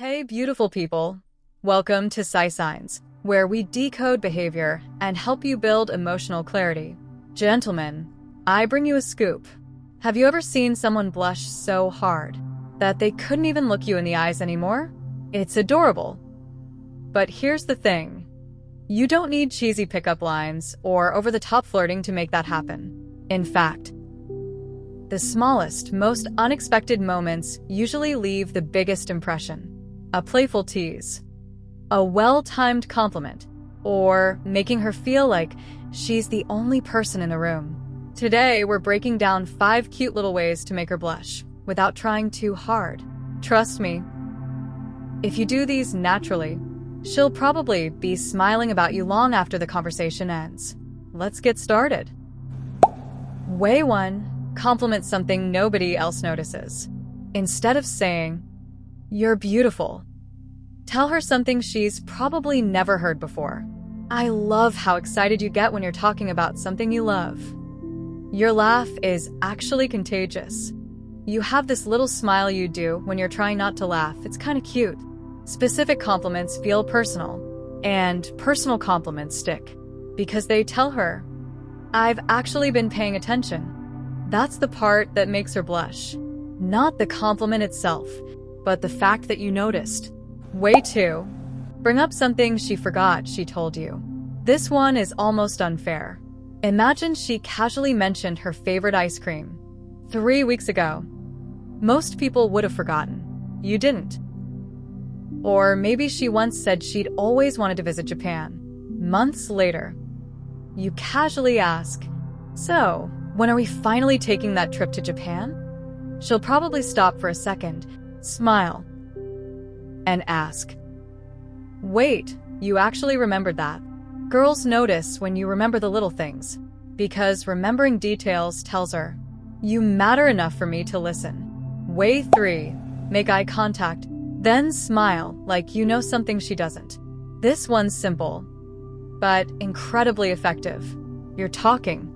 Hey, beautiful people. Welcome to psysigns, where we decode behavior and help you build emotional clarity. Gentlemen, I bring you a scoop. Have you ever seen someone blush so hard that they couldn't even look you in the eyes anymore? It's adorable. But here's the thing. You don't need cheesy pickup lines or over-the-top flirting to make that happen. In fact, the smallest, most unexpected moments usually leave the biggest impression. A playful tease, a well-timed compliment, or making her feel like she's the only person in the room. Today, we're breaking down 5 cute little ways to make her blush without trying too hard. Trust me, if you do these naturally, she'll probably be smiling about you long after the conversation ends. Let's get started. Way 1. Compliment something nobody else notices. Instead of saying, "You're beautiful," tell her something she's probably never heard before. I love how excited you get when you're talking about something you love. Your laugh is actually contagious. You have this little smile you do when you're trying not to laugh. It's kind of cute. Specific compliments feel personal, and personal compliments stick because they tell her, "I've actually been paying attention." That's the part that makes her blush. Not the compliment itself, but the fact that you noticed. Way 2. Bring up something she forgot she told you. This one is almost unfair. Imagine she casually mentioned her favorite ice cream 3 weeks ago. Most people would have forgotten. You didn't. Or maybe she once said she'd always wanted to visit Japan. Months later, you casually ask, "So, when are we finally taking that trip to Japan?" She'll probably stop for a second, smile, and ask, "Wait, you actually remembered that?" Girls notice when you remember the little things, because remembering details tells her, "You matter enough for me to listen." Way 3. Make eye contact, then smile like you know something she doesn't. This one's simple, but incredibly effective. You're talking.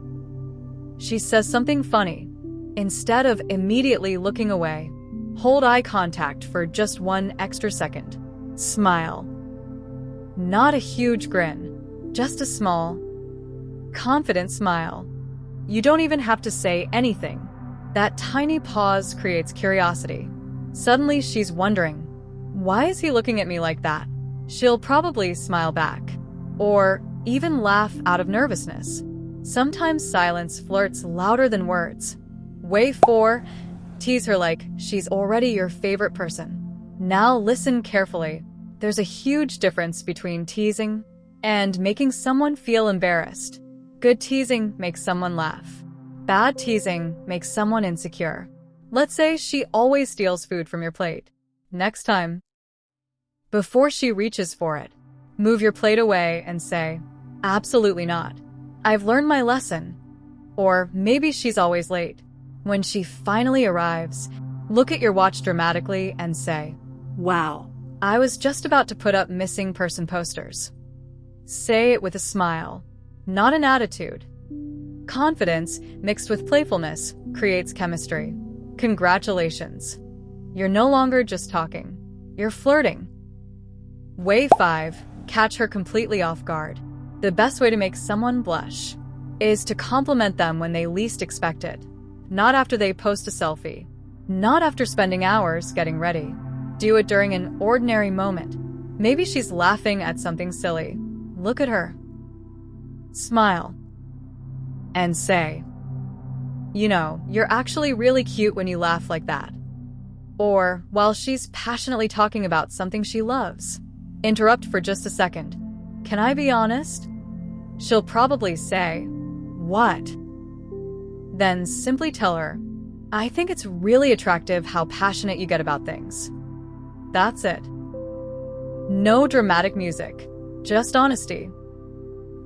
She says something funny. Instead of immediately looking away, hold eye contact for just 1 extra second. Smile. Not a huge grin, just a small, confident smile. You don't even have to say anything. That tiny pause creates curiosity. Suddenly she's wondering, "Why is he looking at me like that?" She'll probably smile back, or even laugh out of nervousness. Sometimes silence flirts louder than words. Way 4. Tease her like she's already your favorite person. Now listen carefully. There's a huge difference between teasing and making someone feel embarrassed. Good teasing makes someone laugh. Bad teasing makes someone insecure. Let's say she always steals food from your plate. Next time, before she reaches for it, move your plate away and say, "Absolutely not. I've learned my lesson." Or maybe she's always late. When she finally arrives, look at your watch dramatically and say, "Wow, I was just about to put up missing person posters." Say it with a smile, not an attitude. Confidence mixed with playfulness creates chemistry. Congratulations. You're no longer just talking. You're flirting. Way 5. Catch her completely off guard. The best way to make someone blush is to compliment them when they least expect it. Not after they post a selfie. Not after spending hours getting ready. Do it during an ordinary moment. Maybe she's laughing at something silly. Look at her. Smile. And say, "You know, you're actually really cute when you laugh like that." Or while she's passionately talking about something she loves, interrupt for just a second. "Can I be honest?" She'll probably say, "What?" Then simply tell her, "I think it's really attractive how passionate you get about things." That's it. No dramatic music, just honesty.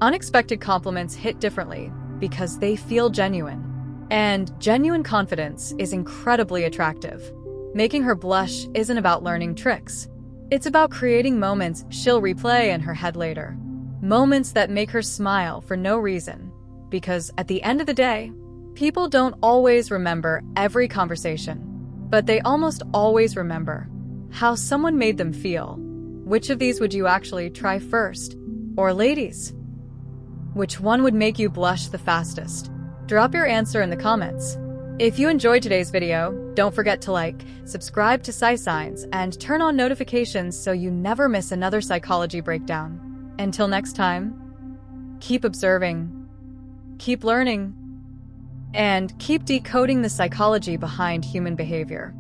Unexpected compliments hit differently because they feel genuine. And genuine confidence is incredibly attractive. Making her blush isn't about learning tricks. It's about creating moments she'll replay in her head later. Moments that make her smile for no reason. Because at the end of the day, people don't always remember every conversation, but they almost always remember how someone made them feel. Which of these would you actually try first? Or ladies, which one would make you blush the fastest? Drop your answer in the comments. If you enjoyed today's video, don't forget to like, subscribe to psysigns, and turn on notifications so you never miss another psychology breakdown. Until next time, keep observing, keep learning, and keep decoding the psychology behind human behavior.